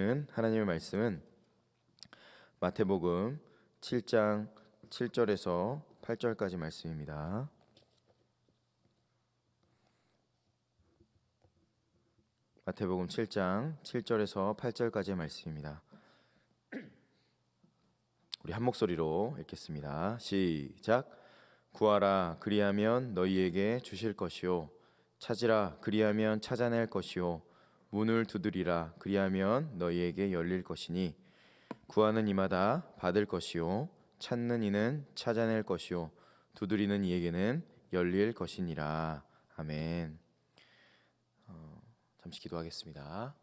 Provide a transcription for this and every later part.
주시는 하나님의 말씀은 마태복음 7장 7절에서 8절까지 말씀입니다. 마태복음 7장 7절에서 8절까지의 말씀입니다. 우리 한 목소리로 읽겠습니다. 시작. 구하라 그리하면 너희에게 주실 것이요 찾으라 그리하면 찾아낼 것이요 문을 두드리라 그리하면 너희에게 열릴 것이니 구하는 이마다 받을 것이요 찾는 이는 찾아낼 것이요 두드리는 이에게는 열릴 것이니라. 아멘. 잠시 기도하겠습니다.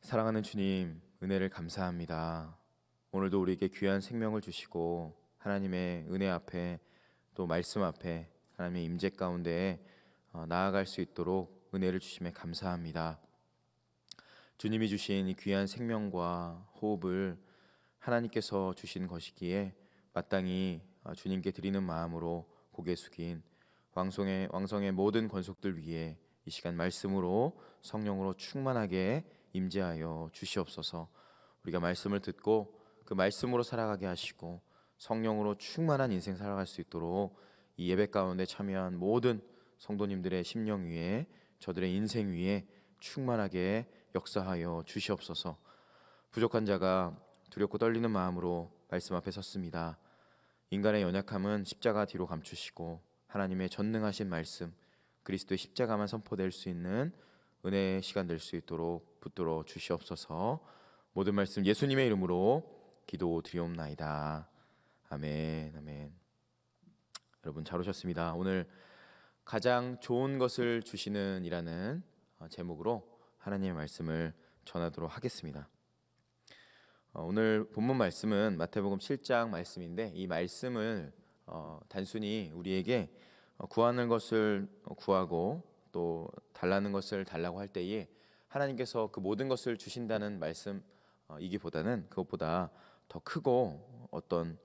사랑하는 주님, 은혜를 감사합니다. 오늘도 우리에게 귀한 생명을 주시고 하나님의 은혜 앞에 또 말씀 앞에 하나님의 임재 가운데 나아갈 수 있도록 은혜를 주심에 감사합니다. 주님이 주신 이 귀한 생명과 호흡을 하나님께서 주신 것이기에 마땅히 주님께 드리는 마음으로 고개 숙인 왕성의 모든 권속들 위에 이 시간 말씀으로 성령으로 충만하게 임재하여 주시옵소서. 우리가 말씀을 듣고 그 말씀으로 살아가게 하시고 성령으로 충만한 인생 살아갈 수 있도록 이 예배 가운데 참여한 모든 성도님들의 심령 위에 저들의 인생 위에 충만하게 역사하여 주시옵소서. 부족한 자가 두렵고 떨리는 마음으로 말씀 앞에 섰습니다. 인간의 연약함은 십자가 뒤로 감추시고 하나님의 전능하신 말씀 그리스도의 십자가만 선포될 수 있는 은혜의 시간 될 수 있도록 붙들어 주시옵소서. 모든 말씀 예수님의 이름으로 기도드리옵나이다. 아멘. 아멘. 여러분 잘 오셨습니다. 오늘 가장 좋은 것을 주시는 이라는 제목으로 하나님의 말씀을 전하도록 하겠습니다. 오늘 본문 말씀은 마태복음 7장 말씀인데 이 말씀을 단순히 우리에게 구하는 것을 구하고 또 달라는 것을 달라고 할 때에 하나님께서 그 모든 것을 주신다는 말씀이기보다는 그것보다 더 크고 어떤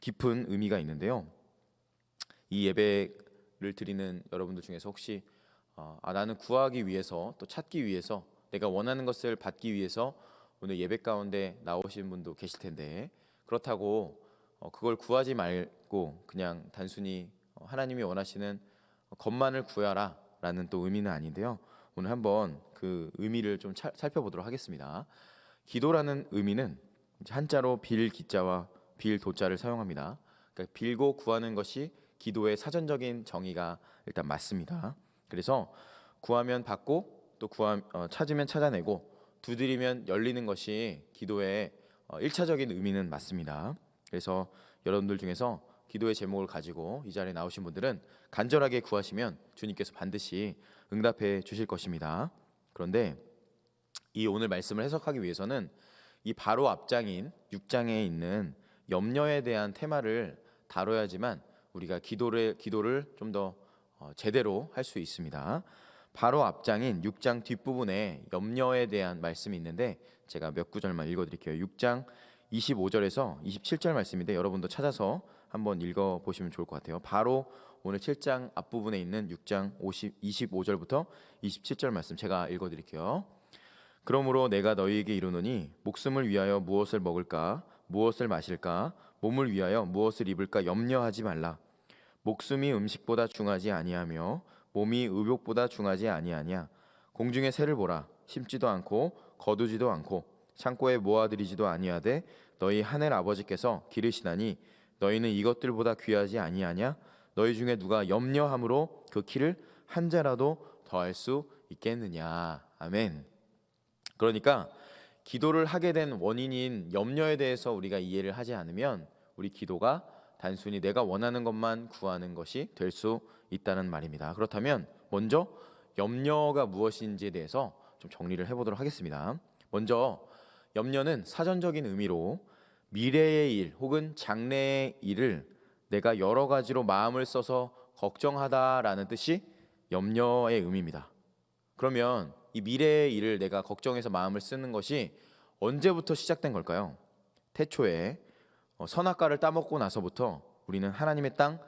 깊은 의미가 있는데요. 이 예배를 드리는 여러분들 중에서 혹시 나는 구하기 위해서 또 찾기 위해서 내가 원하는 것을 받기 위해서 오늘 예배 가운데 나오신 분도 계실 텐데 그렇다고 그걸 구하지 말고 그냥 단순히 하나님이 원하시는 것만을 구하라 라는 또 의미는 아닌데요. 오늘 한번 그 의미를 좀 살펴보도록 하겠습니다. 기도라는 의미는 한자로 빌 기자와 빌 도자를 사용합니다. 그러니까 빌고 구하는 것이 기도의 사전적인 정의가 일단 맞습니다. 그래서 구하면 받고 또 찾으면 찾아내고 두드리면 열리는 것이 기도의 1차적인 의미는 맞습니다. 그래서 여러분들 중에서 기도의 제목을 가지고 이 자리에 나오신 분들은 간절하게 구하시면 주님께서 반드시 응답해 주실 것입니다. 그런데 이 오늘 말씀을 해석하기 위해서는 이 바로 앞장인 6장에 있는 염려에 대한 테마를 다뤄야지만 우리가 기도를 좀 더 제대로 할 수 있습니다. 바로 앞장인 6장 뒷부분에 염려에 대한 말씀이 있는데 제가 몇 구절만 읽어드릴게요. 6장 25절에서 27절 말씀인데 여러분도 찾아서 한번 읽어보시면 좋을 것 같아요. 바로 오늘 7장 앞부분에 있는 6장 25절부터 27절 말씀 제가 읽어드릴게요. 그러므로 내가 너희에게 이르노니 목숨을 위하여 무엇을 먹을까 무엇을 마실까 몸을 위하여 무엇을 입을까 염려하지 말라. 목숨이 음식보다 중하지 아니하며 몸이 의복보다 중하지 아니하냐. 공중의 새를 보라. 심지도 않고 거두지도 않고 창고에 모아들이지도 아니하되 너희 하늘 아버지께서 기르시나니 너희는 이것들보다 귀하지 아니하냐. 너희 중에 누가 염려함으로 그 키를 한 자라도 더할 수 있겠느냐. 아멘. 그러니까 기도를 하게 된 원인인 염려에 대해서 우리가 이해를 하지 않으면 우리 기도가 단순히 내가 원하는 것만 구하는 것이 될 수 있다는 말입니다. 그렇다면 먼저 염려가 무엇인지에 대해서 좀 정리를 해보도록 하겠습니다. 먼저 염려는 사전적인 의미로 미래의 일 혹은 장래의 일을 내가 여러 가지로 마음을 써서 걱정하다라는 뜻이 염려의 의미입니다. 그러면 이 미래의 일을 내가 걱정해서 마음을 쓰는 것이 언제부터 시작된 걸까요? 태초에 선악과를 따먹고 나서부터 우리는 하나님의 땅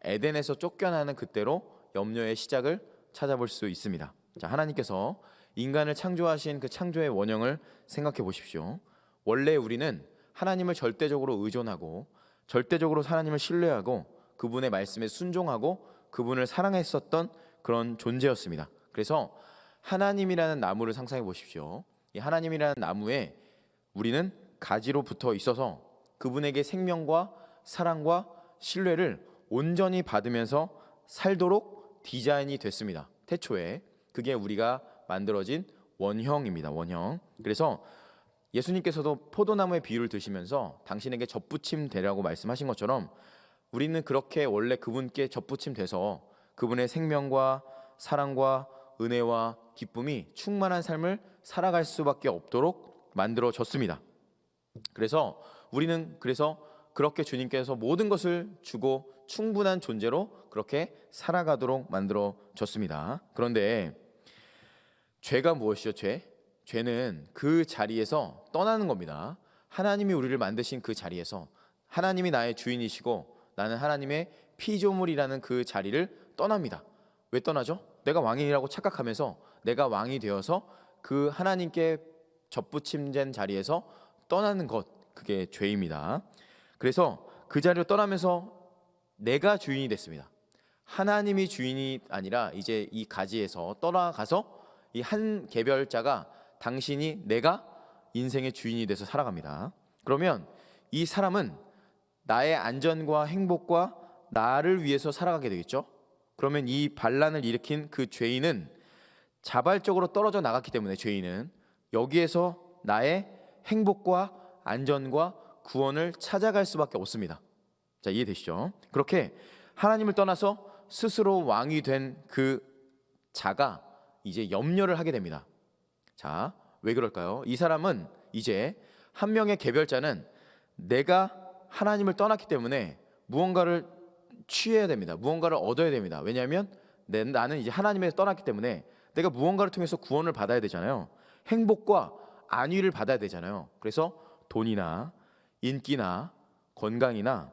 에덴에서 쫓겨나는 그때로 염려의 시작을 찾아볼 수 있습니다. 자, 하나님께서 인간을 창조하신 그 창조의 원형을 생각해 보십시오. 원래 우리는 하나님을 절대적으로 의존하고 절대적으로 하나님을 신뢰하고 그분의 말씀에 순종하고 그분을 사랑했었던 그런 존재였습니다. 그래서 하나님이라는 나무를 상상해 보십시오. 이 하나님이라는 나무에 우리는 가지로 붙어 있어서 그분에게 생명과 사랑과 신뢰를 온전히 받으면서 살도록 디자인이 됐습니다. 태초에 그게 우리가 만들어진 원형입니다. 원형. 그래서 예수님께서도 포도나무의 비유를 드시면서 당신에게 접붙임 되라고 말씀하신 것처럼 우리는 그렇게 원래 그분께 접붙임 돼서 그분의 생명과 사랑과 은혜와 기쁨이 충만한 삶을 살아갈 수밖에 없도록 만들어졌습니다. 그래서 우리는 그렇게 주님께서 모든 것을 주고 충분한 존재로 그렇게 살아가도록 만들어졌습니다. 그런데 죄가 무엇이죠? 죄는 그 자리에서 떠나는 겁니다. 하나님이 우리를 만드신 그 자리에서 하나님이 나의 주인이시고 나는 하나님의 피조물이라는 그 자리를 떠납니다. 왜 떠나죠? 내가 왕이라고 착각하면서 내가 왕이 되어서 그 하나님께 접붙임된 자리에서 떠나는 것, 그게 죄입니다. 그래서 그 자리를 떠나면서 내가 주인이 됐습니다. 하나님이 주인이 아니라 이제 이 가지에서 떠나가서 이 한 개별자가 당신이 내가 인생의 주인이 돼서 살아갑니다. 그러면 이 사람은 나의 안전과 행복과 나를 위해서 살아가게 되겠죠. 그러면 이 반란을 일으킨 그 죄인은 자발적으로 떨어져 나갔기 때문에 죄인은 여기에서 나의 행복과 안전과 구원을 찾아갈 수밖에 없습니다. 자, 이해되시죠? 그렇게 하나님을 떠나서 스스로 왕이 된 그 자가 이제 염려를 하게 됩니다. 자, 왜 그럴까요? 이 사람은 이제 한 명의 개별자는 내가 하나님을 떠났기 때문에 무언가를 취해야 됩니다. 무언가를 얻어야 됩니다. 왜냐하면 나는 이제 하나님에서 떠났기 때문에 내가 무언가를 통해서 구원을 받아야 되잖아요. 행복과 안위를 받아야 되잖아요. 그래서 돈이나 인기나 건강이나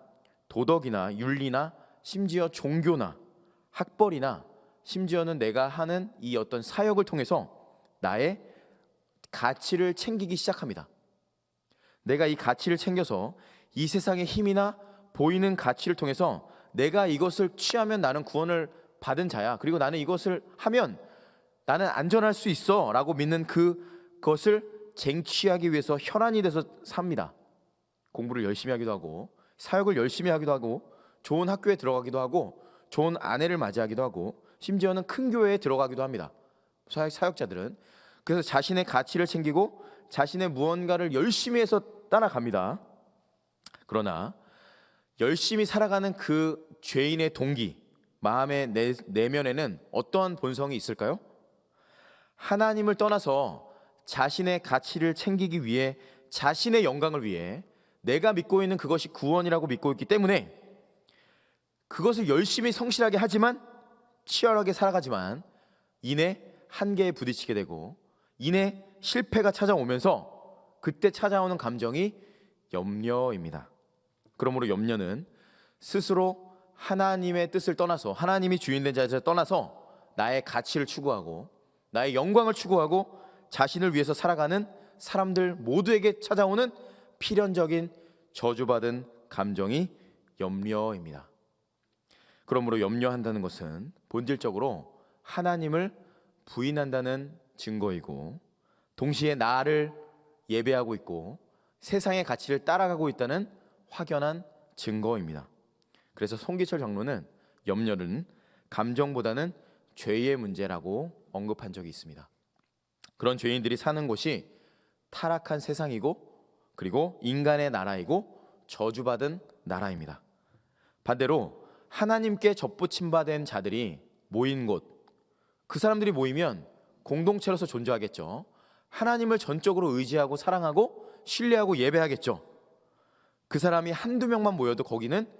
도덕이나 윤리나 심지어 종교나 학벌이나 심지어는 내가 하는 이 어떤 사역을 통해서 나의 가치를 챙기기 시작합니다. 내가 이 가치를 챙겨서 이 세상의 힘이나 보이는 가치를 통해서 내가 이것을 취하면 나는 구원을 받은 자야. 그리고 나는 이것을 하면 나는 안전할 수 있어 라고 믿는 그것을 쟁취하기 위해서 혈안이 돼서 삽니다. 공부를 열심히 하기도 하고 사역을 열심히 하기도 하고 좋은 학교에 들어가기도 하고 좋은 아내를 맞이하기도 하고 심지어는 큰 교회에 들어가기도 합니다. 사역자들은. 그래서 자신의 가치를 챙기고 자신의 무언가를 열심히 해서 따라갑니다. 그러나 열심히 살아가는 그 죄인의 동기, 마음의 내면에는 어떠한 본성이 있을까요? 하나님을 떠나서 자신의 가치를 챙기기 위해 자신의 영광을 위해 내가 믿고 있는 그것이 구원이라고 믿고 있기 때문에 그것을 열심히 성실하게 하지만 치열하게 살아가지만 이내 한계에 부딪히게 되고 이내 실패가 찾아오면서 그때 찾아오는 감정이 염려입니다. 그러므로 염려는 스스로 하나님의 뜻을 떠나서 하나님이 주인된 자리에서 떠나서 나의 가치를 추구하고 나의 영광을 추구하고 자신을 위해서 살아가는 사람들 모두에게 찾아오는 필연적인 저주받은 감정이 염려입니다. 그러므로 염려한다는 것은 본질적으로 하나님을 부인한다는 증거이고 동시에 나를 예배하고 있고 세상의 가치를 따라가고 있다는 확연한 증거입니다. 그래서 송기철 장로는 염려는 감정보다는 죄의 문제라고 언급한 적이 있습니다. 그런 죄인들이 사는 곳이 타락한 세상이고 그리고 인간의 나라이고 저주받은 나라입니다. 반대로 하나님께 접붙임받은 자들이 모인 곳, 그 사람들이 모이면 공동체로서 존재하겠죠. 하나님을 전적으로 의지하고 사랑하고 신뢰하고 예배하겠죠. 그 사람이 한두 명만 모여도 거기는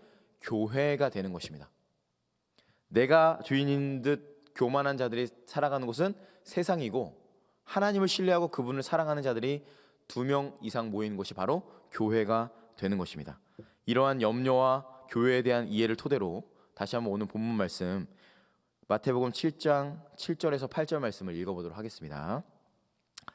교회가 되는 것입니다. 내가 주인인 듯 교만한 자들이 살아가는 곳은 세상이고 하나님을 신뢰하고 그분을 사랑하는 자들이 2명 이상 모이는 곳이 바로 교회가 되는 것입니다. 이러한 염려와 교회에 대한 이해를 토대로 다시 한번 오늘 본문 말씀 마태복음 7장 7절에서 8절 말씀을 읽어보도록 하겠습니다.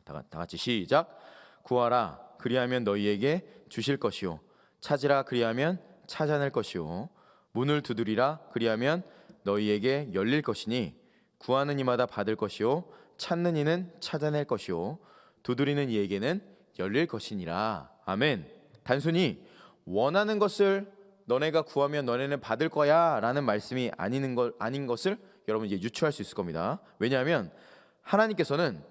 다 같이 시작. 구하라 그리하면 너희에게 주실 것이요 찾으라 그리하면 찾아낼 것이요 문을 두드리라 그리하면 너희에게 열릴 것이니 구하는 이마다 받을 것이요 찾는 이는 찾아낼 것이요 두드리는 이에게는 열릴 것이니라. 아멘. 단순히 원하는 것을 너네가 구하면 너네는 받을 거야 라는 말씀이 아닌 것을 여러분 이제 유추할 수 있을 겁니다. 왜냐하면 하나님께서는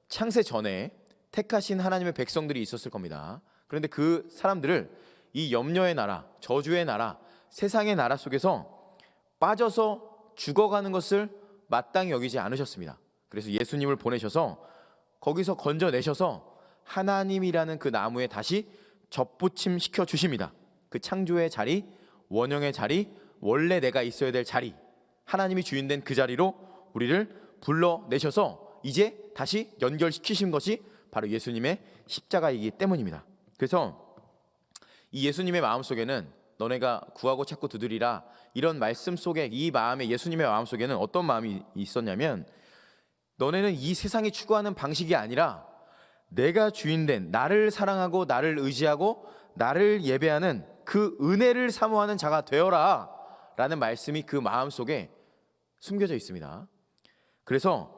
창세 전에 택하신 하나님의 백성들이 있었을 겁니다. 그런데 그 사람들을 이 염려의 나라, 저주의 나라, 세상의 나라 속에서 빠져서 죽어가는 것을 마땅히 여기지 않으셨습니다. 그래서 예수님을 보내셔서 거기서 건져내셔서 하나님이라는 그 나무에 다시 접붙임시켜 주십니다. 그 창조의 자리, 원형의 자리, 원래 내가 있어야 될 자리, 하나님이 주인된 그 자리로 우리를 불러내셔서 이제 다시 연결시키신 것이 바로 예수님의 십자가이기 때문입니다. 그래서 이 예수님의 마음속에는 너네가 구하고 찾고 두드리라 이런 말씀 속에 이 마음에 예수님의 마음속에는 어떤 마음이 있었냐면 너네는 이 세상이 추구하는 방식이 아니라 내가 주인된 나를 사랑하고 나를 의지하고 나를 예배하는 그 은혜를 사모하는 자가 되어라 라는 말씀이 그 마음속에 숨겨져 있습니다. 그래서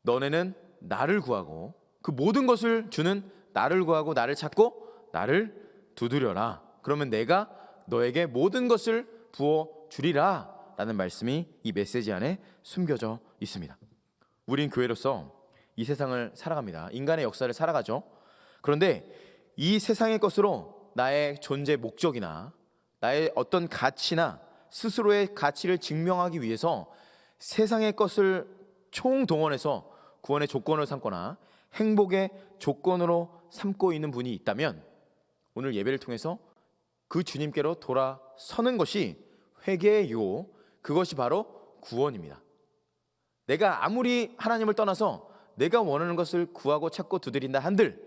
너네는 나를 구하고 그 모든 것을 주는 나를 구하고 나를 찾고 나를 두드려라. 그러면 내가 너에게 모든 것을 부어 주리라 라는 말씀이 이 메시지 안에 숨겨져 있습니다. 우린 교회로서 이 세상을 살아갑니다. 인간의 역사를 살아가죠. 그런데 이 세상의 것으로 나의 존재 목적이나 나의 어떤 가치나 스스로의 가치를 증명하기 위해서 세상의 것을 총동원해서 구원의 조건을 삼거나 행복의 조건으로 삼고 있는 분이 있다면 오늘 예배를 통해서 그 주님께로 돌아서는 것이 회개의 유혹, 그것이 바로 구원입니다. 내가 아무리 하나님을 떠나서 내가 원하는 것을 구하고 찾고 두드린다 한들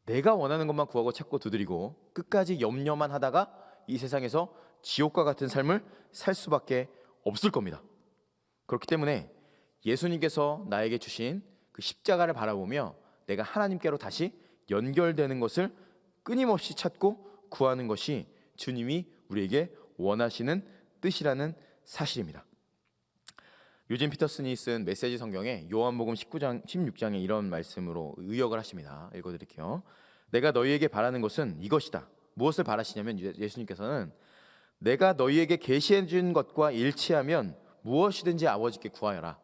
내가 원하는 것만 구하고 찾고 두드리고 끝까지 염려만 하다가 이 세상에서 지옥과 같은 삶을 살 수밖에 없을 겁니다. 그렇기 때문에 예수님께서 나에게 주신 그 십자가를 바라보며 내가 하나님께로 다시 연결되는 것을 끊임없이 찾고 구하는 것이 주님이 우리에게 원하시는 뜻이라는 사실입니다. 유진 피터슨이 쓴 메시지 성경에 요한복음 16장에 이런 말씀으로 의역을 하십니다. 읽어드릴게요. 내가 너희에게 바라는 것은 이것이다. 무엇을 바라시냐면 예수님께서는 내가 너희에게 계시해 준 것과 일치하면 무엇이든지 아버지께 구하여라.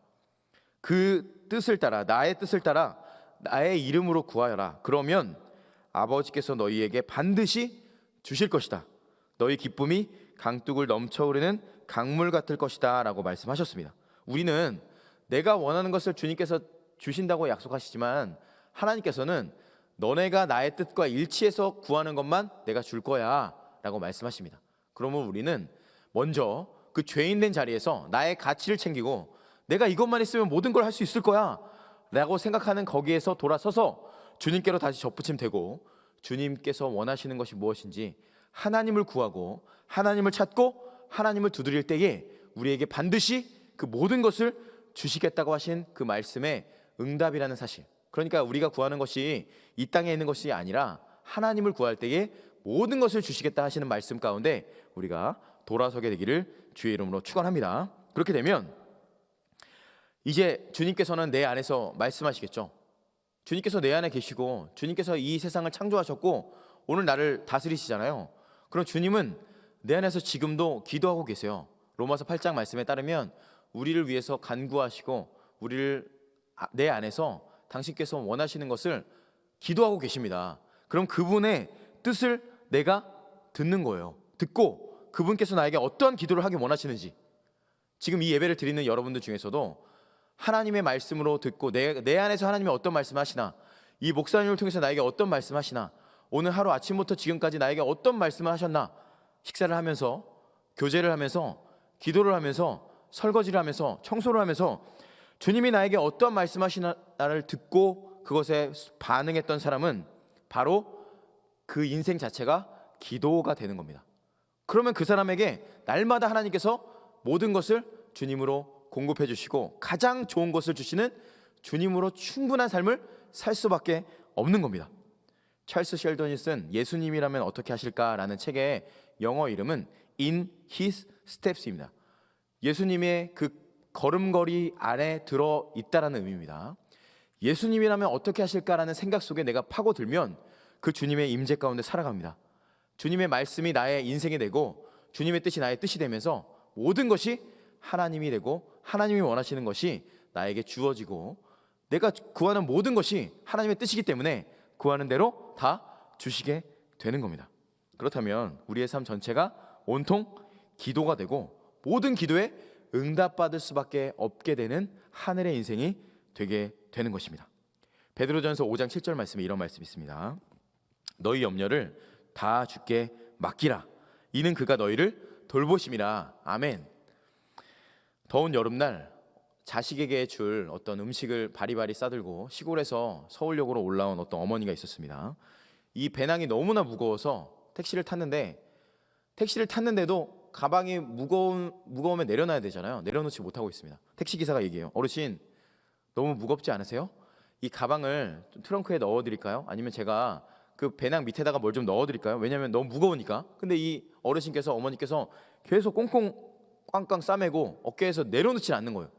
그 뜻을 따라 나의 뜻을 따라 나의 이름으로 구하여라. 그러면 아버지께서 너희에게 반드시 주실 것이다. 너희 기쁨이 강둑을 넘쳐흐르는 강물 같을 것이다 라고 말씀하셨습니다. 우리는 내가 원하는 것을 주님께서 주신다고 약속하시지만 하나님께서는 너네가 나의 뜻과 일치해서 구하는 것만 내가 줄 거야 라고 말씀하십니다. 그러면 우리는 먼저 그 죄인된 자리에서 나의 가치를 챙기고 내가 이것만 있으면 모든 걸 할 수 있을 거야 라고 생각하는 거기에서 돌아서서 주님께로 다시 접붙임되고 주님께서 원하시는 것이 무엇인지 하나님을 구하고 하나님을 찾고 하나님을 두드릴 때에 우리에게 반드시 그 모든 것을 주시겠다고 하신 그 말씀의 응답이라는 사실, 그러니까 우리가 구하는 것이 이 땅에 있는 것이 아니라 하나님을 구할 때에 모든 것을 주시겠다 하시는 말씀 가운데 우리가 돌아서게 되기를 주의 이름으로 축원합니다. 그렇게 되면 이제 주님께서는 내 안에서 말씀하시겠죠. 주님께서 내 안에 계시고 주님께서 이 세상을 창조하셨고 오늘 나를 다스리시잖아요. 그럼 주님은 내 안에서 지금도 기도하고 계세요. 로마서 8장 말씀에 따르면 우리를 위해서 간구하시고 우리를 내 안에서 당신께서 원하시는 것을 기도하고 계십니다. 그럼 그분의 뜻을 내가 듣는 거예요. 듣고 그분께서 나에게 어떠한 기도를 하기 원하시는지, 지금 이 예배를 드리는 여러분들 중에서도 하나님의 말씀으로 듣고 내 안에서 하나님이 어떤 말씀 하시나, 이 목사님을 통해서 나에게 어떤 말씀 하시나, 오늘 하루 아침부터 지금까지 나에게 어떤 말씀을 하셨나, 식사를 하면서 교제를 하면서 기도를 하면서 설거지를 하면서 청소를 하면서 주님이 나에게 어떤 말씀하시나를 듣고 그것에 반응했던 사람은 바로 그 인생 자체가 기도가 되는 겁니다. 그러면 그 사람에게 날마다 하나님께서 모든 것을 주님으로 공급해 주시고 가장 좋은 것을 주시는 주님으로 충분한 삶을 살 수밖에 없는 겁니다. 찰스 셸던이 쓴 예수님이라면 어떻게 하실까라는 책의 영어 이름은 In His Steps입니다. 예수님의 그 걸음걸이 안에 들어있다라는 의미입니다. 예수님이라면 어떻게 하실까라는 생각 속에 내가 파고들면 그 주님의 임재 가운데 살아갑니다. 주님의 말씀이 나의 인생이 되고 주님의 뜻이 나의 뜻이 되면서 모든 것이 하나님이 되고 하나님이 원하시는 것이 나에게 주어지고 내가 구하는 모든 것이 하나님의 뜻이기 때문에 구하는 대로 다 주시게 되는 겁니다. 그렇다면 우리의 삶 전체가 온통 기도가 되고 모든 기도에 응답받을 수밖에 없게 되는 하늘의 인생이 되게 되는 것입니다. 베드로전서 5장 7절 말씀에 이런 말씀이 있습니다. 너희 염려를 다 주께 맡기라. 이는 그가 너희를 돌보심이라. 아멘. 더운 여름날 자식에게 줄 어떤 음식을 바리바리 싸들고 시골에서 서울역으로 올라온 어떤 어머니가 있었습니다. 이 배낭이 너무나 무거워서 택시를 탔는데도 가방이 무거우면 내려놔야 되잖아요. 내려놓지 못하고 있습니다. 택시기사가 얘기해요. 어르신, 너무 무겁지 않으세요? 이 가방을 좀 트렁크에 넣어드릴까요? 아니면 제가 그 배낭 밑에다가 뭘 좀 넣어드릴까요? 왜냐하면 너무 무거우니까. 근데 이 어머니께서 계속 꽝꽝 싸매고 어깨에서 내려놓지 않는 거예요.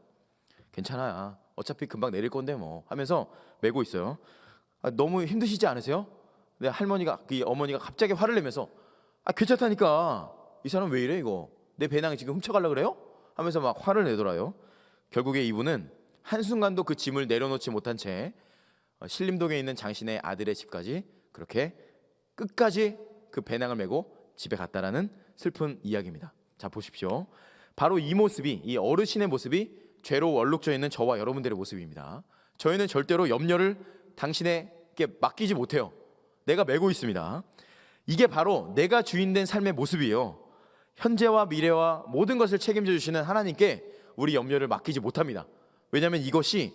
괜찮아, 어차피 금방 내릴 건데 뭐 하면서 메고 있어요. 너무 힘드시지 않으세요? 근데 이 어머니가 갑자기 화를 내면서 괜찮다니까, 이 사람 왜 이래, 이거 내 배낭 지금 훔쳐가려고 그래요? 하면서 막 화를 내더라요. 결국에 이분은 한순간도 그 짐을 내려놓지 못한 채 신림동에 있는 장신의 아들의 집까지 그렇게 끝까지 그 배낭을 메고 집에 갔다라는 슬픈 이야기입니다. 자, 보십시오. 바로 이 모습이, 이 어르신의 모습이 죄로 얼룩져 있는 저와 여러분들의 모습입니다. 저희는 절대로 염려를 당신에게 맡기지 못해요. 내가 메고 있습니다. 이게 바로 내가 주인된 삶의 모습이에요. 현재와 미래와 모든 것을 책임져 주시는 하나님께 우리 염려를 맡기지 못합니다. 왜냐하면 이것이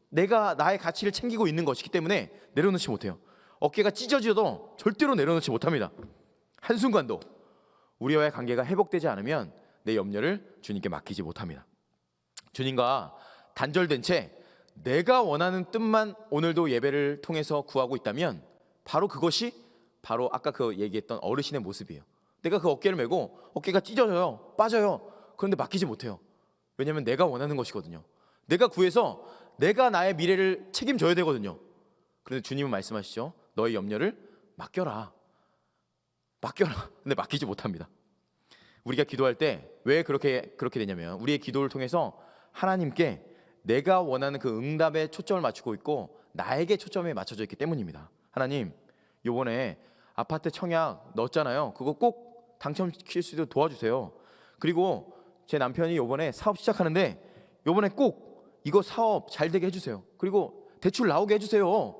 내가 나의 가치를 챙기고 있는 것이기 때문에 내려놓지 못해요. 어깨가 찢어져도 절대로 내려놓지 못합니다. 한순간도 우리와의 관계가 회복되지 않으면 내 염려를 주님께 맡기지 못합니다. 주님과 단절된 채 내가 원하는 뜻만 오늘도 예배를 통해서 구하고 있다면 바로 그것이 바로 아까 그 얘기했던 어르신의 모습이에요. 내가 그 어깨를 메고 어깨가 찢어져요, 빠져요. 그런데 맡기지 못해요. 왜냐하면 내가 원하는 것이거든요. 내가 구해서 내가 나의 미래를 책임져야 되거든요. 그런데 주님은 말씀하시죠. 너의 염려를 맡겨라. 근데 맡기지 못합니다. 우리가 기도할 때 왜 그렇게 되냐면 우리의 기도를 통해서 하나님께 내가 원하는 그 응답에 초점을 맞추고 있고 나에게 초점이 맞춰져 있기 때문입니다. 하나님, 요번에 아파트 청약 넣었잖아요. 그거 꼭 당첨시킬 수 있도록 도와주세요. 그리고 제 남편이 요번에 사업 시작하는데 요번에 꼭 이거 사업 잘 되게 해주세요. 그리고 대출 나오게 해주세요.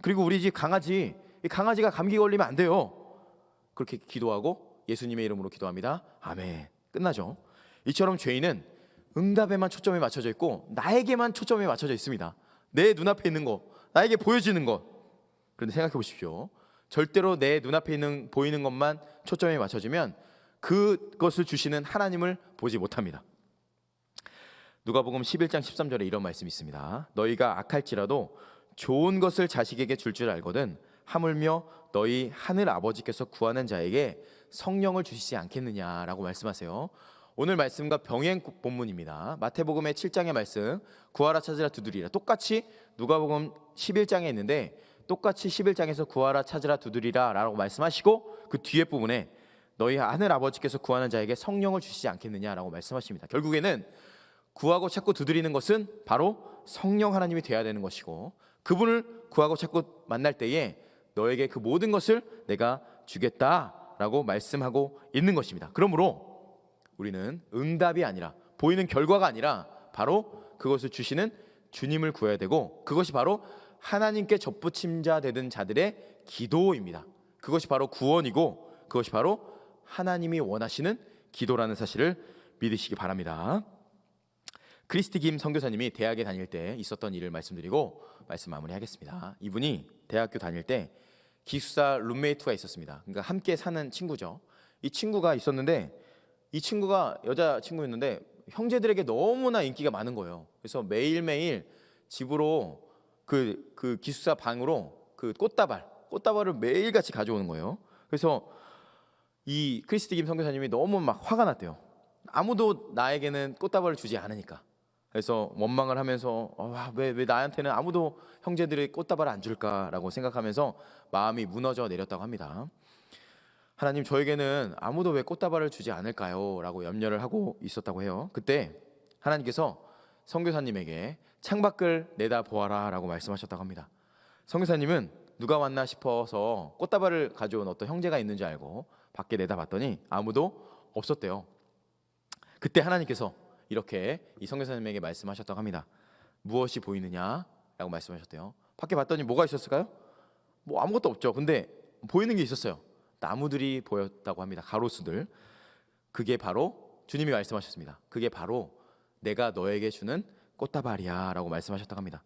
그리고 우리 집 강아지가 감기 걸리면 안 돼요. 그렇게 기도하고 예수님의 이름으로 기도합니다. 아멘. 끝나죠. 이처럼 죄인은 응답에만 초점이 맞춰져 있고 나에게만 초점이 맞춰져 있습니다. 내 눈앞에 있는 거, 나에게 보여지는 것. 그런데 생각해 보십시오. 절대로 내 눈앞에 보이는 것만 초점이 맞춰지면 그것을 주시는 하나님을 보지 못합니다. 누가복음 11장 13절에 이런 말씀이 있습니다. 너희가 악할지라도 좋은 것을 자식에게 줄 알거든 하물며 너희 하늘 아버지께서 구하는 자에게 성령을 주시지 않겠느냐라고 말씀하세요. 오늘 말씀과 병행 본문입니다. 마태복음의 7장의 말씀, 구하라 찾으라 두드리라, 똑같이 누가복음 11장에 있는데 똑같이 11장에서 구하라 찾으라 두드리라 라고 말씀하시고 그 뒤에 부분에 너희 하늘 아버지께서 구하는 자에게 성령을 주시지 않겠느냐라고 말씀하십니다. 결국에는 구하고 찾고 두드리는 것은 바로 성령 하나님이 돼야 되는 것이고 그분을 구하고 찾고 만날 때에 너에게 그 모든 것을 내가 주겠다라고 말씀하고 있는 것입니다. 그러므로 우리는 응답이 아니라 보이는 결과가 아니라 바로 그것을 주시는 주님을 구해야 되고 그것이 바로 하나님께 접붙임자 되는 자들의 기도입니다. 그것이 바로 구원이고 그것이 바로 하나님이 원하시는 기도라는 사실을 믿으시기 바랍니다. 크리스티 김 선교사님이 대학에 다닐 때 있었던 일을 말씀드리고 말씀 마무리하겠습니다. 이분이 대학교 다닐 때 기숙사 룸메이트가 있었습니다. 그러니까 함께 사는 친구죠. 이 친구가 있었는데 이 친구가 여자친구였는데 형제들에게 너무나 인기가 많은 거예요. 그래서 매일매일 집으로 그 기숙사 방으로 그 꽃다발을 매일같이 가져오는 거예요. 그래서 이 크리스티 김 선교사님이 너무 막 화가 났대요. 아무도 나에게는 꽃다발을 주지 않으니까. 그래서 원망을 하면서 왜 나한테는 아무도 형제들이 꽃다발을 안 줄까라고 생각하면서 마음이 무너져 내렸다고 합니다. 하나님, 저에게는 아무도 왜 꽃다발을 주지 않을까요? 라고 염려를 하고 있었다고 해요. 그때 하나님께서 선교사님에게 창밖을 내다보아라 라고 말씀하셨다고 합니다. 선교사님은 누가 왔나 싶어서 꽃다발을 가져온 어떤 형제가 있는 줄 알고 밖에 내다봤더니 아무도 없었대요. 그때 하나님께서 이렇게 이 선교사님에게 말씀하셨다고 합니다. 무엇이 보이느냐? 라고 말씀하셨대요. 밖에 봤더니 뭐가 있었을까요? 뭐 아무것도 없죠. 근데 보이는 게 있었어요. 나무들이 보였다고 합니다. 가로수들. 그게 바로 주님이 말씀하셨습니다. 그게 바로 내가 너에게 주는 꽃다발이야 라고 말씀하셨다고 합니다.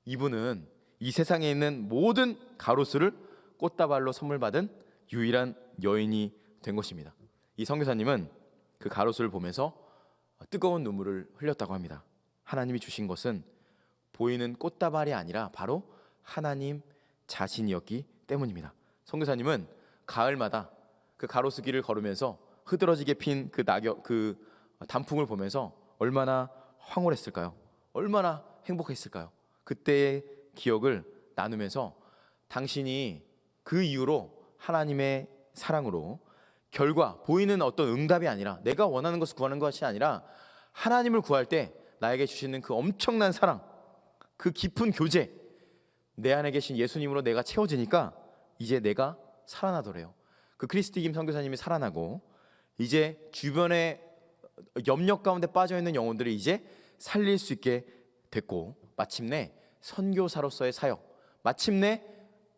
이분은 이 세상에 있는 모든 가로수를 꽃다발로 선물 받은 유일한 여인이 된 것입니다. 이 선교사님은 그 가로수를 보면서 뜨거운 눈물을 흘렸다고 합니다. 하나님이 주신 것은 보이는 꽃다발이 아니라 바로 하나님 자신이었기 때문입니다. 선교사님은 가을마다 그 가로수길을 걸으면서 흐드러지게 핀 그 단풍을 보면서 얼마나 황홀했을까요? 얼마나 행복했을까요? 그때의 기억을 나누면서 당신이 그 이후로 하나님의 사랑으로 결과, 보이는 어떤 응답이 아니라 내가 원하는 것을 구하는 것이 아니라 하나님을 구할 때 나에게 주시는 그 엄청난 사랑, 그 깊은 교제, 내 안에 계신 예수님으로 내가 채워지니까 이제 내가 살아나더래요. 그 크리스티 김 선교사님이 살아나고 이제 주변에 염려 가운데 빠져있는 영혼들을 이제 살릴 수 있게 됐고, 마침내 선교사로서의 사역, 마침내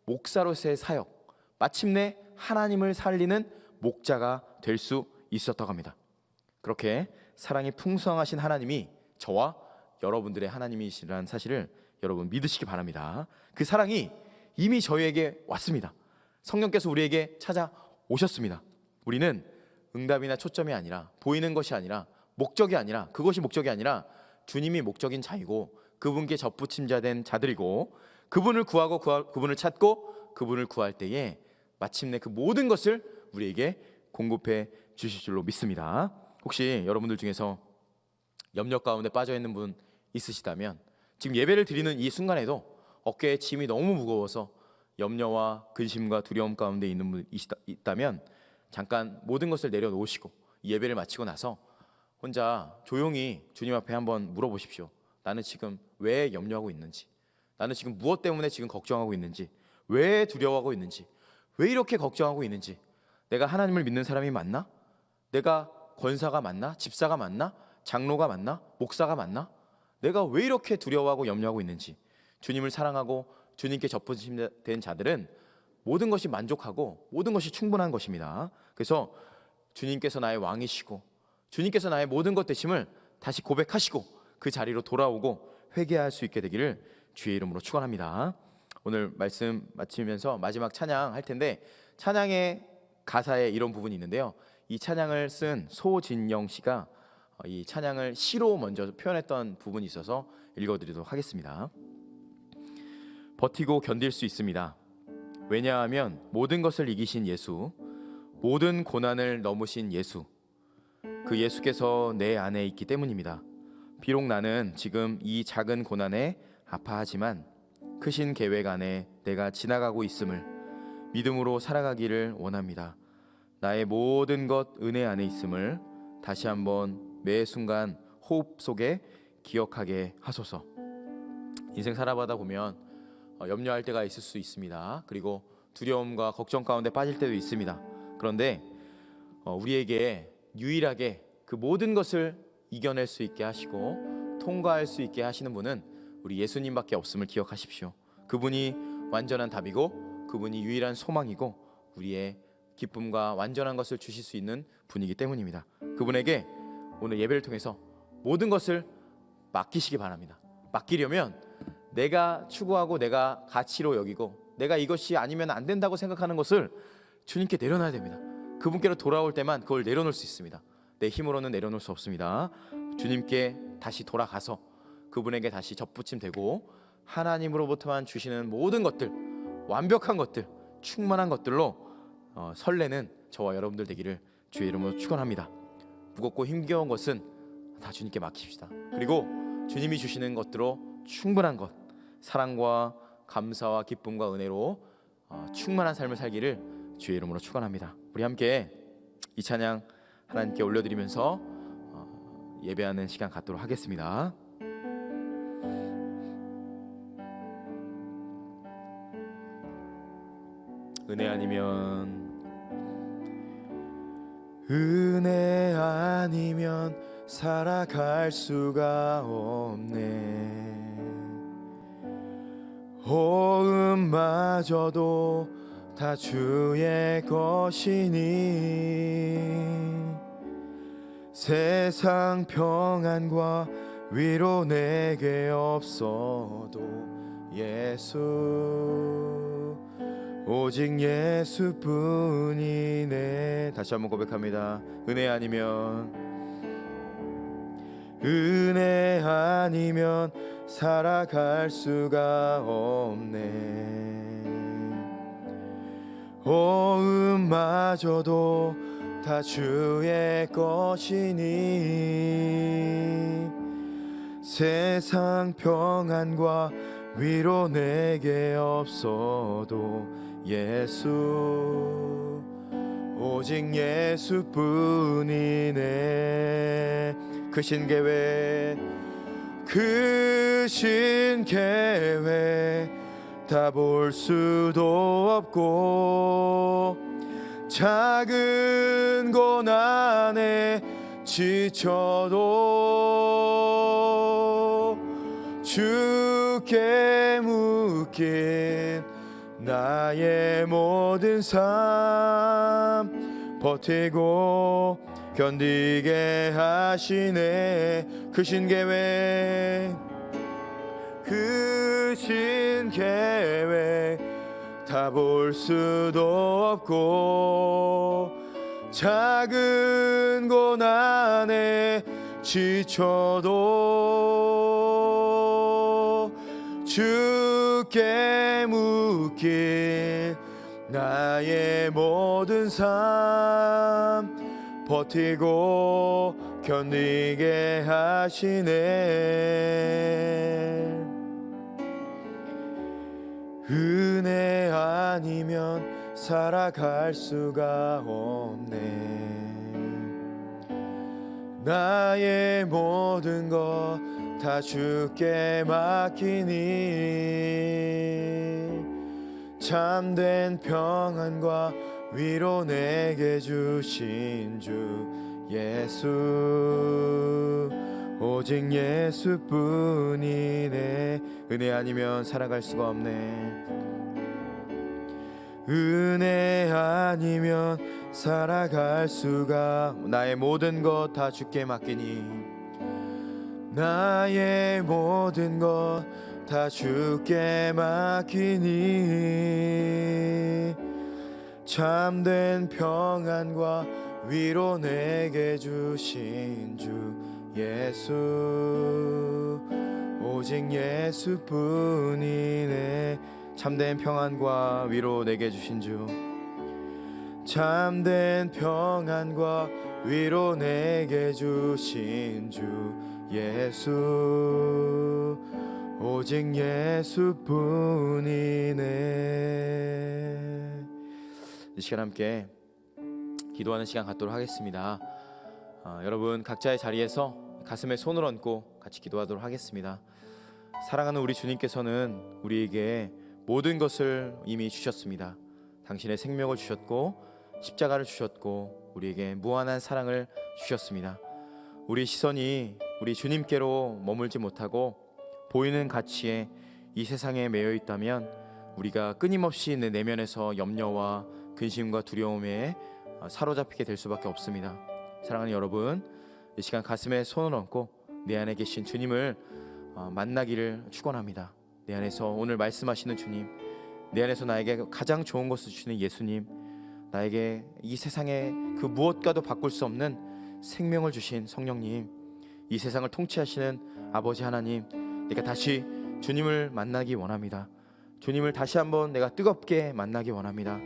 목사로서의 사역, 마침내 하나님을 살리는 목자가 될 수 있었다고 합니다. 그렇게 사랑이 풍성하신 하나님이 저와 여러분들의 하나님이시라는 사실을 여러분 믿으시기 바랍니다. 그 사랑이 이미 저희에게 왔습니다. 성령께서 우리에게 찾아오셨습니다. 우리는 응답이나 초점이 아니라, 보이는 것이 아니라, 목적이 아니라, 그것이 목적이 아니라 주님이 목적인 자이고 그분께 접붙임자된 자들이고, 그분을 구하고 그분을 찾고 그분을 구할 때에 마침내 그 모든 것을 우리에게 공급해 주실 줄로 믿습니다. 혹시 여러분들 중에서 염려 가운데 빠져있는 분 있으시다면, 지금 예배를 드리는 이 순간에도 어깨에 짐이 너무 무거워서 염려와 근심과 두려움 가운데 있는 분 있다면 잠깐 모든 것을 내려놓으시고 이 예배를 마치고 나서 혼자 조용히 주님 앞에 한번 물어보십시오. 나는 지금 왜 염려하고 있는지, 나는 지금 무엇 때문에 지금 걱정하고 있는지, 왜 두려워하고 있는지, 왜 이렇게 걱정하고 있는지, 내가 하나님을 믿는 사람이 맞나? 내가 권사가 맞나? 집사가 맞나? 장로가 맞나? 목사가 맞나? 내가 왜 이렇게 두려워하고 염려하고 있는지. 주님을 사랑하고 주님께 접붙임된 자들은 모든 것이 만족하고 모든 것이 충분한 것입니다. 그래서 주님께서 나의 왕이시고 주님께서 나의 모든 것 되심을 다시 고백하시고 그 자리로 돌아오고 회개할 수 있게 되기를 주의 이름으로 축원합니다. 오늘 말씀 마치면서 마지막 찬양 할 텐데, 찬양의 가사에 이런 부분이 있는데요. 이 찬양을 쓴 소진영 씨가 이 찬양을 시로 먼저 표현했던 부분이 있어서 읽어드리도록 하겠습니다. 버티고 견딜 수 있습니다. 왜냐하면 모든 것을 이기신 예수, 모든 고난을 넘으신 예수, 그 예수께서 내 안에 있기 때문입니다. 비록 나는 지금 이 작은 고난에 아파하지만 크신 계획 안에 내가 지나가고 있음을 믿음으로 살아가기를 원합니다. 나의 모든 것 은혜 안에 있음을 다시 한번 매 순간 호흡 속에 기억하게 하소서. 인생 살아가다 보면 염려할 때가 있을 수 있습니다. 그리고 두려움과 걱정 가운데 빠질 때도 있습니다. 그런데 우리에게 유일하게 그 모든 것을 이겨낼 수 있게 하시고 통과할 수 있게 하시는 분은 우리 예수님밖에 없음을 기억하십시오. 그분이 완전한 답이고 그분이 유일한 소망이고 우리의 기쁨과 완전한 것을 주실 수 있는 분이기 때문입니다. 그분에게 오늘 예배를 통해서 모든 것을 맡기시기 바랍니다. 맡기려면 내가 추구하고 내가 가치로 여기고 내가 이것이 아니면 안 된다고 생각하는 것을 주님께 내려놔야 됩니다. 그분께로 돌아올 때만 그걸 내려놓을 수 있습니다. 내 힘으로는 내려놓을 수 없습니다. 주님께 다시 돌아가서 그분에게 다시 접붙임되고 하나님으로부터만 주시는 모든 것들, 완벽한 것들, 충만한 것들로 설레는 저와 여러분들 되기를 주의 이름으로 축원합니다. 무겁고 힘겨운 것은 다 주님께 맡깁시다. 그리고 주님이 주시는 것들로 충분한 것, 사랑과 감사와 기쁨과 은혜로 충만한 삶을 살기를 주의 이름으로 축원합니다. 우리 함께 이 찬양 하나님께 올려드리면서 예배하는 시간 갖도록 하겠습니다. 은혜 아니면 살아갈 수가 없네. 호흡마저도 다 주의 것이니 세상 평안과 위로 내게 없어도 예수, 오직 예수뿐이네. 다시 한번 고백합니다. 은혜 아니면 살아갈 수가 없네. 호흡마저도 다 주의 것이니 세상 평안과 위로 내게 없어도 예수, 오직 예수뿐이네. 크신 계획 다 볼 수도 없고 작은 고난에 지쳐도 주께 묶인 나의 모든 삶 버티고 견디게 하시네. 크신 계획 다 볼 수도 없고 작은 고난에 지쳐도 주께 묶인 나의 모든 삶 버티고 견디게 하시네. 은혜 아니면 살아갈 수가 없네. 나의 모든 것 다 주께 맡기니 참된 평안과 위로 내게 주신 주 예수, 오직 예수뿐이네. 은혜 아니면 살아갈 수가 없네. 은혜 아니면 살아갈 수가, 나의 모든 것 다 주께 맡기니 나의 모든 것 다 주께 맡기니 참된 평안과 위로 내게 주신 주 예수, 오직 예수뿐이네. 참된 평안과 위로 내게 주신 주, 참된 평안과 위로 내게 주신 주 예수, 오직 예수뿐이네. 이 시간 함께 기도하는 시간 갖도록 하겠습니다. 여러분 각자의 자리에서 가슴에 손을 얹고 같이 기도하도록 하겠습니다. 사랑하는 우리 주님께서는 우리에게 모든 것을 이미 주셨습니다. 당신의 생명을 주셨고 십자가를 주셨고 우리에게 무한한 사랑을 주셨습니다. 우리 시선이 우리 주님께로 머물지 못하고 보이는 가치에 이 세상에 매여 있다면 우리가 끊임없이 내 내면에서 염려와 근심과 두려움에 사로잡히게 될 수밖에 없습니다. 사랑하는 여러분, 이 시간 가슴에 손을 얹고 내 안에 계신 주님을 만나기를 축원합니다. 내 안에서 오늘 말씀하시는 주님, 내 안에서 나에게 가장 좋은 것을 주시는 예수님, 나에게 이 세상의 그 무엇과도 바꿀 수 없는 생명을 주신 성령님, 이 세상을 통치하시는 아버지 하나님, 내가 다시 주님을 만나기 원합니다. 주님을 다시 한번 내가 뜨겁게 만나기 원합니다.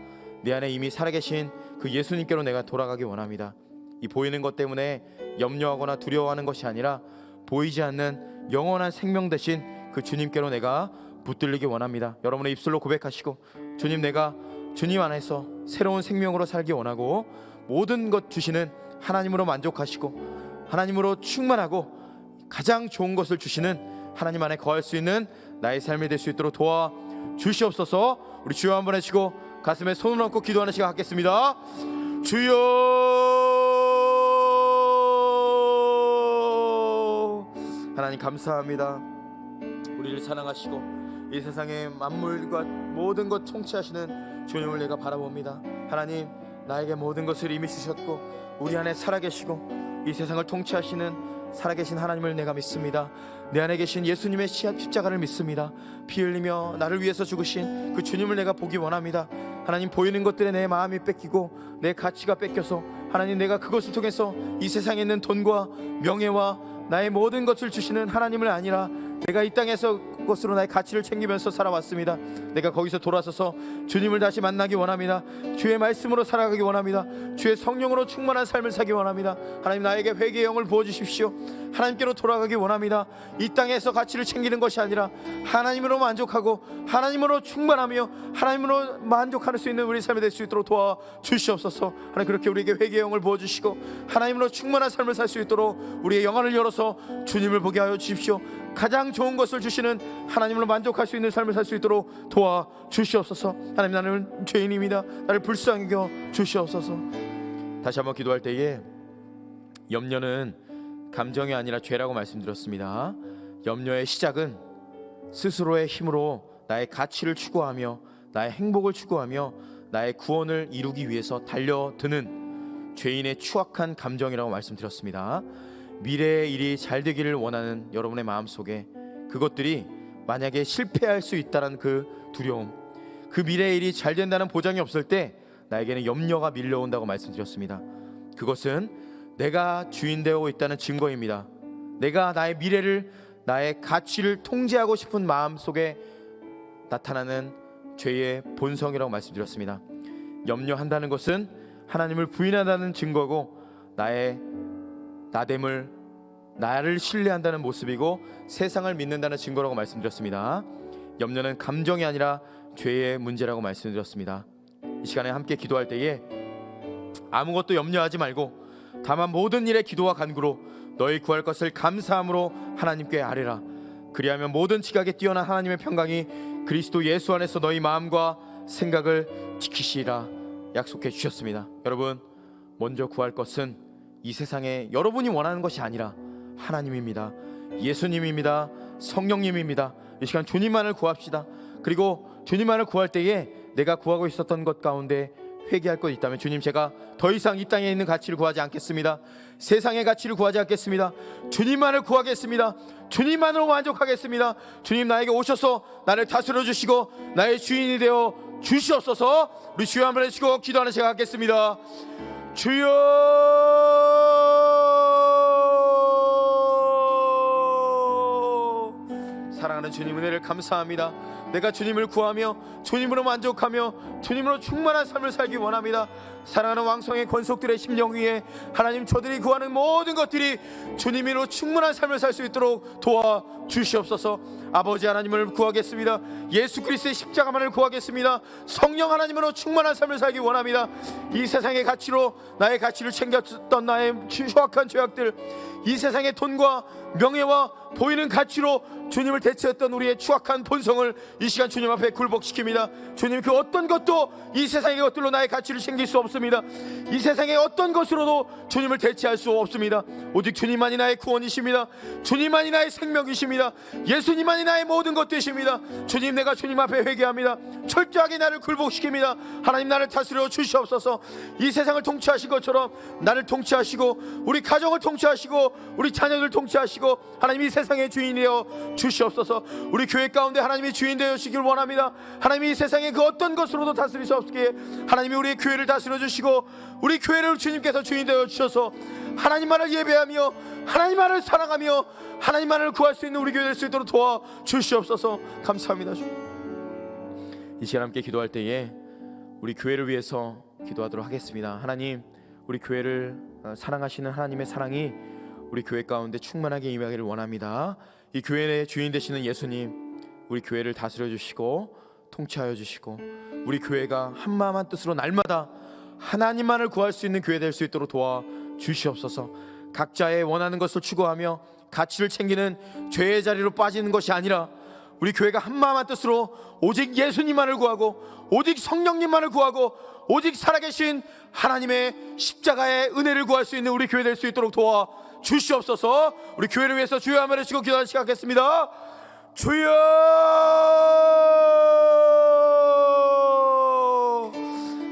내 안에 이미 살아계신 그 예수님께로 내가 돌아가기 원합니다. 이 보이는 것 때문에 염려하거나 두려워하는 것이 아니라 보이지 않는 영원한 생명 되신 그 주님께로 내가 붙들리기 원합니다. 여러분의 입술로 고백하시고, 주님, 내가 주님 안에서 새로운 생명으로 살기 원하고, 모든 것 주시는 하나님으로 만족하시고 하나님으로 충만하고 가장 좋은 것을 주시는 하나님 안에 거할 수 있는 나의 삶이 될 수 있도록 도와 주시옵소서. 우리 주여 한번 해주시고 가슴에 손을 얹고 기도하는 시간 갖겠습니다. 주여, 하나님 감사합니다. 우리를 사랑하시고 이 세상의 만물과 모든 것 통치하시는 주님을 내가 바라봅니다. 하나님, 나에게 모든 것을 이미 주셨고 우리 안에 살아계시고 이 세상을 통치하시는 살아계신 하나님을 내가 믿습니다. 내 안에 계신 예수님의 십자가를 믿습니다. 피 흘리며 나를 위해서 죽으신 그 주님을 내가 보기 원합니다. 하나님, 보이는 것들에 내 마음이 뺏기고 내 가치가 뺏겨서 하나님, 내가 그것을 통해서 이 세상에 있는 돈과 명예와 나의 모든 것을 주시는 하나님을 아니라 내가 이 땅에서 그것으로 나의 가치를 챙기면서 살아왔습니다. 내가 거기서 돌아서서 주님을 다시 만나기 원합니다. 주의 말씀으로 살아가기 원합니다. 주의 성령으로 충만한 삶을 살기 원합니다. 하나님, 나에게 회개의 영을 부어주십시오. 하나님께로 돌아가기 원합니다. 이 땅에서 가치를 챙기는 것이 아니라 하나님으로 만족하고 하나님으로 충만하며 하나님으로 만족할 수 있는 우리 삶이 될 수 있도록 도와주시옵소서. 하나님, 그렇게 우리에게 회개의 영을 부어주시고 하나님으로 충만한 삶을 살 수 있도록 우리의 영안을 열어서 주님을 보게 하여 주십시오. 가장 좋은 것을 주시는 하나님으로 만족할 수 있는 삶을 살 수 있도록 도와주시옵소서. 하나님, 나는 죄인입니다. 나를 불쌍히 여겨 주시옵소서. 다시 한번 기도할 때에 염려는 감정이 아니라 죄라고 말씀드렸습니다. 염려의 시작은 스스로의 힘으로 나의 가치를 추구하며 나의 행복을 추구하며 나의 구원을 이루기 위해서 달려드는 죄인의 추악한 감정이라고 말씀드렸습니다. 미래의 일이 잘 되기를 원하는 여러분의 마음속에 그것들이 만약에 실패할 수 있다는 그 두려움, 그 미래의 일이 잘 된다는 보장이 없을 때 나에게는 염려가 밀려온다고 말씀드렸습니다. 그것은 내가 주인되고 있다는 증거입니다. 내가 나의 미래를, 나의 가치를 통제하고 싶은 마음 속에 나타나는 죄의 본성이라고 말씀드렸습니다. 염려한다는 것은 하나님을 부인한다는 증거고 나의 나됨을, 나를 신뢰한다는 모습이고 세상을 믿는다는 증거라고 말씀드렸습니다. 염려는 감정이 아니라 죄의 문제라고 말씀드렸습니다. 이 시간에 함께 기도할 때에 아무것도 염려하지 말고 다만 모든 일에 기도와 간구로 너희 구할 것을 감사함으로 하나님께 아뢰라. 그리하면 모든 지각에 뛰어난 하나님의 평강이 그리스도 예수 안에서 너희 마음과 생각을 지키시리라 약속해 주셨습니다. 여러분, 먼저 구할 것은 이 세상에 여러분이 원하는 것이 아니라 하나님입니다. 예수님입니다. 성령님입니다. 이 시간 주님만을 구합시다. 그리고 주님만을 구할 때에 내가 구하고 있었던 것 가운데 회개할 것 있다면, 주님, 제가 더 이상 이 땅에 있는 가치를 구하지 않겠습니다. 세상의 가치를 구하지 않겠습니다. 주님만을 구하겠습니다. 주님만으로 만족하겠습니다. 주님, 나에게 오셔서 나를 다스려 주시고 나의 주인이 되어 주시옵소서. 우리 주여 한번 해주시고 기도하는 시간 갖겠습니다. 주여, 사랑하는 주님, 은혜를 감사합니다. 내가 주님을 구하며 주님으로 만족하며 주님으로 충만한 삶을 살기 원합니다. 사랑하는 왕성의 권속들의 심령 위에 하나님, 저들이 구하는 모든 것들이 주님으로 충만한 삶을 살 수 있도록 도와주시옵소서. 아버지 하나님을 구하겠습니다. 예수 그리스도의 십자가만을 구하겠습니다. 성령 하나님으로 충만한 삶을 살기 원합니다. 이 세상의 가치로 나의 가치를 챙겼던 나의 추악한 죄악들, 이 세상의 돈과 명예와 보이는 가치로 주님을 대체했던 우리의 추악한 본성을 이 시간 주님 앞에 굴복시킵니다. 주님, 그 어떤 것도 이 세상의 것들로 나의 가치를 챙길 수 없습니다. 이 세상의 어떤 것으로도 주님을 대체할 수 없습니다. 오직 주님만이 나의 구원이십니다. 주님만이 나의 생명이십니다. 예수님만이 나의 모든 것 되십니다. 주님, 내가 주님 앞에 회개합니다. 철저하게 나를 굴복시킵니다. 하나님, 나를 다스려 주시옵소서. 이 세상을 통치하신 것처럼 나를 통치하시고 우리 가정을 통치하시고 우리 자녀들 통치하시고 하나님, 이 세상의 주인이여 주시옵소서. 우리 교회 가운데 하나님이 주인 되어 주시길 원합니다. 하나님이 이 세상의 그 어떤 것으로도 다스릴 수 없게 하나님이 우리의 교회를 다스려 주시고 우리 교회를 주님께서 주인 되어 주셔서 하나님만을 예배하며 하나님만을 사랑하며 하나님만을 구할 수 있는 우리 교회 될 수 있도록 도와주시옵소서. 감사합니다. 이 시간 함께 기도할 때에 우리 교회를 위해서 기도하도록 하겠습니다. 하나님, 우리 교회를 사랑하시는 하나님의 사랑이 우리 교회 가운데 충만하게 임하기를 원합니다. 이 교회의 주인 되시는 예수님, 우리 교회를 다스려 주시고 통치하여 주시고 우리 교회가 한마음 한뜻으로 날마다 하나님만을 구할 수 있는 교회 될 수 있도록 도와주시옵소서. 각자의 원하는 것을 추구하며 가치를 챙기는 죄의 자리로 빠지는 것이 아니라 우리 교회가 한마음 한뜻으로 오직 예수님만을 구하고 오직 성령님만을 구하고 오직 살아계신 하나님의 십자가의 은혜를 구할 수 있는 우리 교회 될 수 있도록 도와주시옵소서. 우리 교회를 위해서 주여 한번 외치고 기도하는 시간 갖겠습니다. 주여,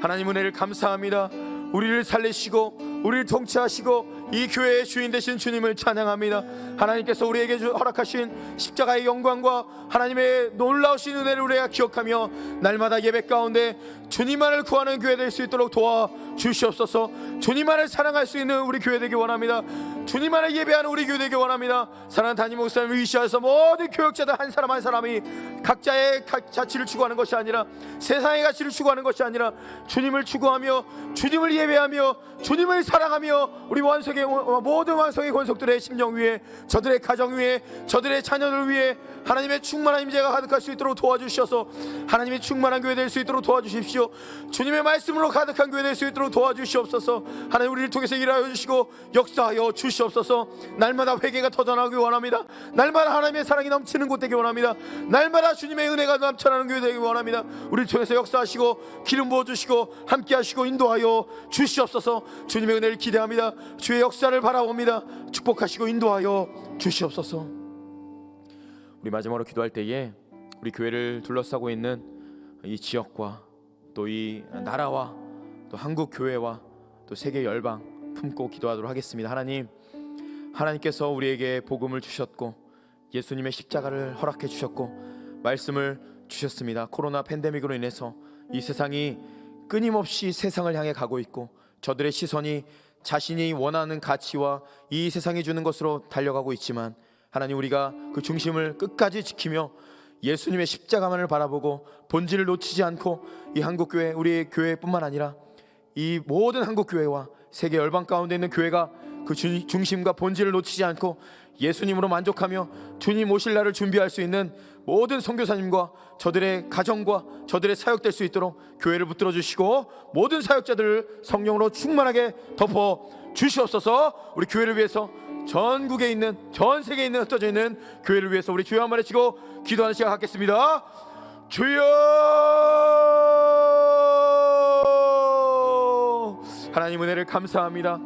하나님 은혜를 감사합니다. 우리를 살리시고 우리를 통치하시고 이 교회의 주인 되신 주님을 찬양합니다. 하나님께서 우리에게 허락하신 십자가의 영광과 하나님의 놀라우신 은혜를 우리가 기억하며 날마다 예배 가운데 주님만을 구하는 교회 될 수 있도록 도와주시옵소서. 주님만을 사랑할 수 있는 우리 교회 되기 원합니다. 주님만을 예배하는 우리 교회 되기 원합니다. 사랑하는 담임 목사님을 위시하여서 모든 교역자들 한 사람 한 사람이 각자의 가치를 추구하는 것이 아니라 세상의 가치를 추구하는 것이 아니라 주님을 추구하며 주님을 예배하며 주님을 사랑하며 우리 모든 완성의 권속들의 심령 위에 저들의 가정 위에 저들의 자녀들 위에 하나님의 충만한 임재가 가득할 수 있도록 도와주셔서 하나님의 충만한 교회 될 수 있도록 도와주십시오. 주님의 말씀으로 가득한 교회 될 수 있도록 도와주시옵소서. 하나님 우리를 통해서 일하여 주시고 역사하여 주시옵소서. 날마다 회개가 터져나오기 원합니다. 날마다 하나님의 사랑이 넘치는 곳 되기 원합니다. 날마다 주님의 은혜가 넘쳐나는 교회 되기 원합니다. 우리를 통해서 역사하시고 기름 부어주시고 함께하시고 인도하여 주시옵소서. 주님의 은혜를 기대합니다. 주의 역사를 바라봅니다. 축복하시고 인도하여 주시옵소서. 우리 마지막으로 기도할 때에 우리 교회를 둘러싸고 있는 이 지역과 또 이 나라와 또 한국 교회와 또 세계 열방 품고 기도하도록 하겠습니다. 하나님께서 우리에게 복음을 주셨고 예수님의 십자가를 허락해 주셨고 말씀을 주셨습니다. 코로나 팬데믹으로 인해서 이 세상이 끊임없이 세상을 향해 가고 있고 저들의 시선이 자신이 원하는 가치와 이 세상이 주는 것으로 달려가고 있지만 하나님, 우리가 그 중심을 끝까지 지키며 예수님의 십자가만을 바라보고 본질을 놓치지 않고 이 한국교회, 우리 교회뿐만 아니라 이 모든 한국교회와 세계 열방 가운데 있는 교회가 그 중심과 본질을 놓치지 않고 예수님으로 만족하며 주님 오실 날을 준비할 수 있는 모든 선교사님과 저들의 가정과 저들의 사역될 수 있도록 교회를 붙들어 주시고 모든 사역자들을 성령으로 충만하게 덮어 주시옵소서. 우리 교회를 위해서 전국에 있는, 전 세계에 있는, 흩어져 있는 교회를 위해서 우리 주여 한번 외치고 기도하는 시간 갖겠습니다. 주여, 하나님 은혜를 감사합니다.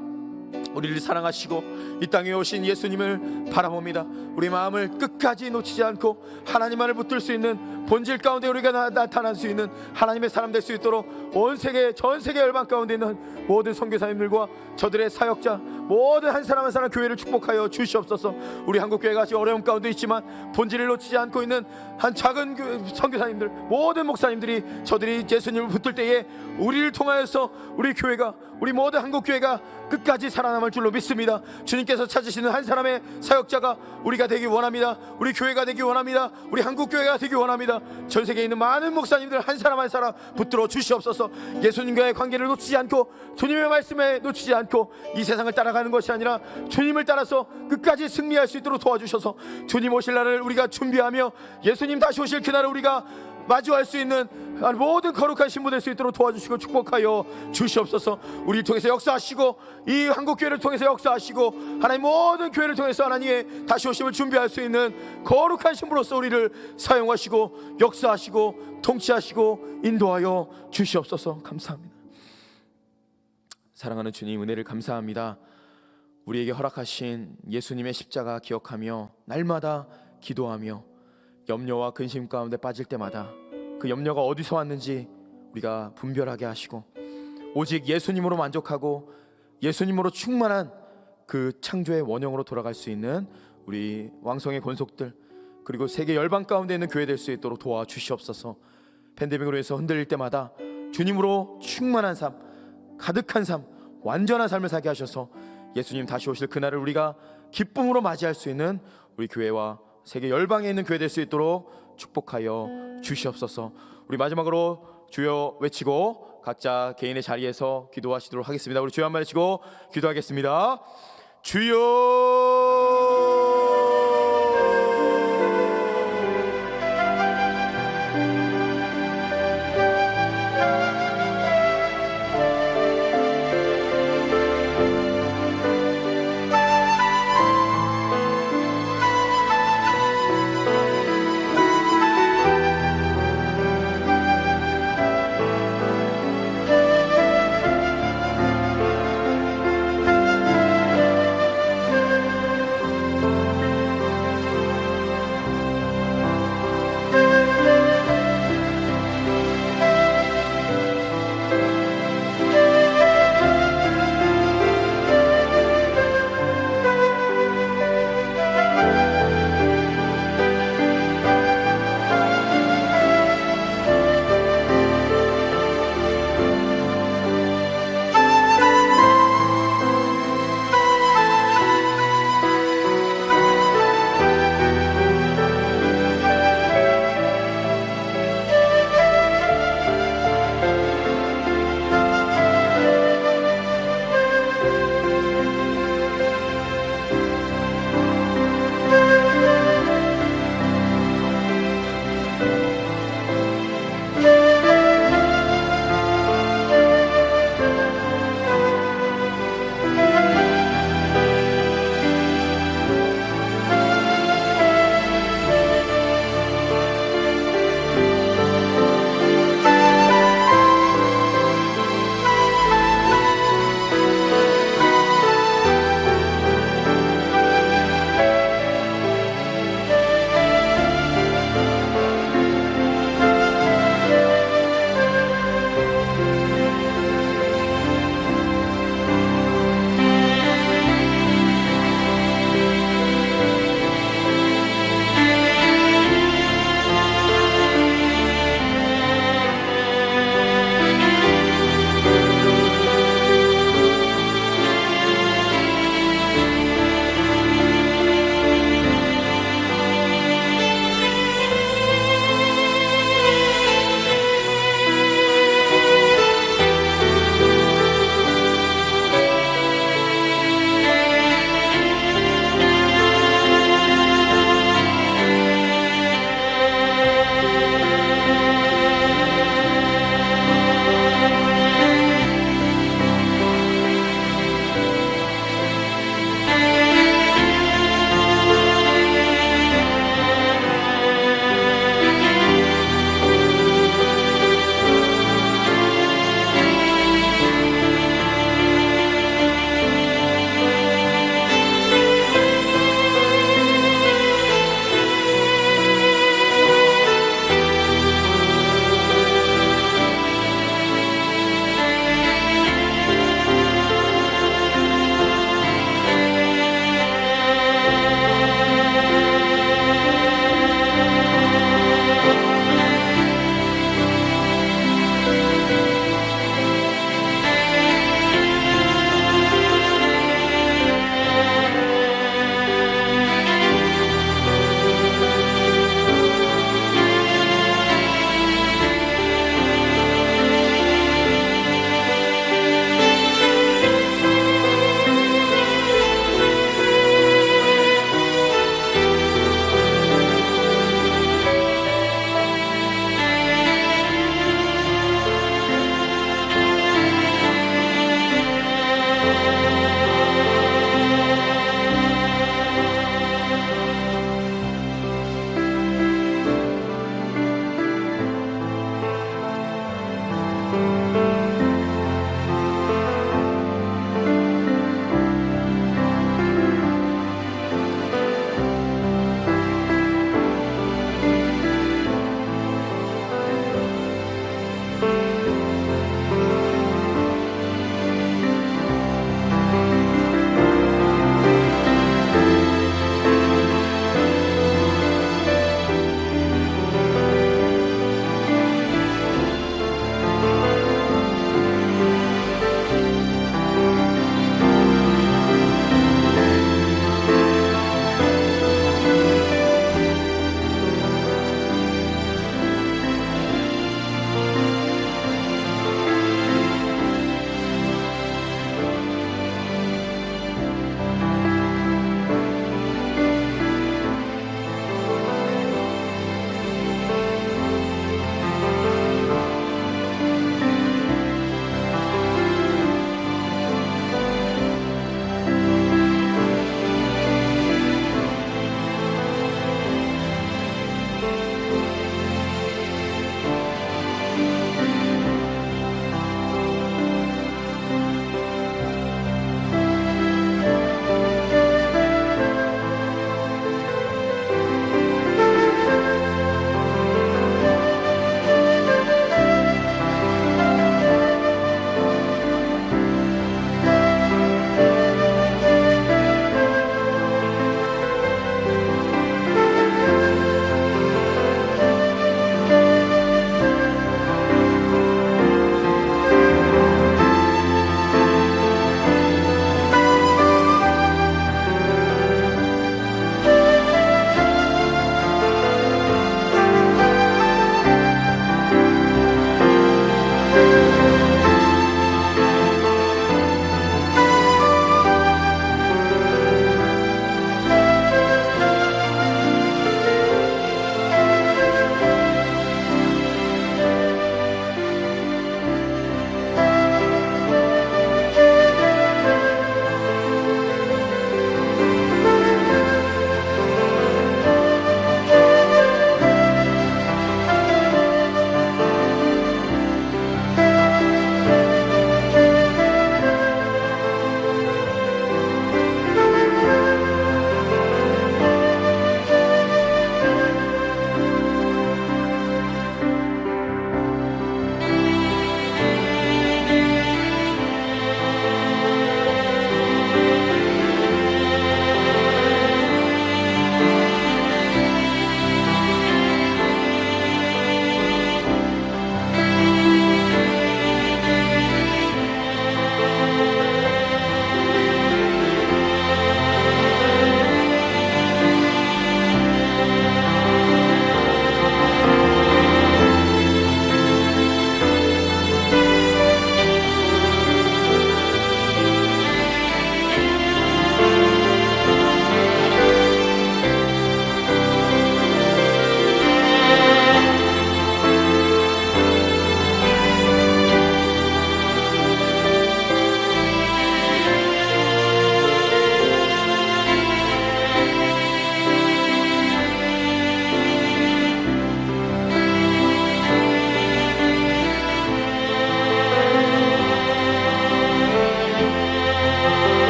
우리를 사랑하시고 이 땅에 오신 예수님을 바라봅니다. 우리 마음을 끝까지 놓치지 않고 하나님만을 붙들 수 있는 본질 가운데 우리가 나타날 수 있는 하나님의 사람 될 수 있도록 온 세계, 전 세계 열방 가운데 있는 모든 선교사님들과 저들의 사역자 모든 한 사람 한 사람 교회를 축복하여 주시옵소서. 우리 한국교회가 아직 어려움 가운데 있지만 본질을 놓치지 않고 있는 한 작은 선교사님들, 모든 목사님들이 저들이 예수님을 붙들 때에 우리를 통하여서 우리 교회가, 우리 모든 한국교회가 끝까지 살아남을 줄로 믿습니다. 주님께서 찾으시는 한 사람의 사역자가 우리가 되기 원합니다. 우리 교회가 되기 원합니다. 우리 한국교회가 되기 원합니다. 전 세계에 있는 많은 목사님들 한 사람 한 사람 붙들어 주시옵소서. 예수님과의 관계를 놓치지 않고 주님의 말씀에 놓치지 않고 이 세상을 따라가는 것이 아니라 주님을 따라서 끝까지 승리할 수 있도록 도와주셔서 주님 오실 날을 우리가 준비하며 예수님 다시 오실 그날을 우리가 마주할 수 있는 모든 거룩한 신부 될 수 있도록 도와주시고 축복하여 주시옵소서. 우리를 통해서 역사하시고 이 한국교회를 통해서 역사하시고 하나님 모든 교회를 통해서 하나님의 다시 오심을 준비할 수 있는 거룩한 신부로서 우리를 사용하시고 역사하시고 통치하시고 인도하여 주시옵소서. 감사합니다. 사랑하는 주님, 은혜를 감사합니다. 우리에게 허락하신 예수님의 십자가 기억하며 날마다 기도하며 염려와 근심 가운데 빠질 때마다 그 염려가 어디서 왔는지 우리가 분별하게 하시고 오직 예수님으로 만족하고 예수님으로 충만한 그 창조의 원형으로 돌아갈 수 있는 우리 왕성의 권속들, 그리고 세계 열방 가운데 있는 교회 될 수 있도록 도와주시옵소서. 팬데믹으로 해서 흔들릴 때마다 주님으로 충만한 삶, 가득한 삶, 완전한 삶을 살게 하셔서 예수님 다시 오실 그날을 우리가 기쁨으로 맞이할 수 있는 우리 교회와 세계 열방에 있는 교회 될 수 있도록 축복하여 주시옵소서. 우리 마지막으로 주여 외치고 각자 개인의 자리에서 기도하시도록 하겠습니다. 우리 주여 한번 외치고 기도하겠습니다. 주여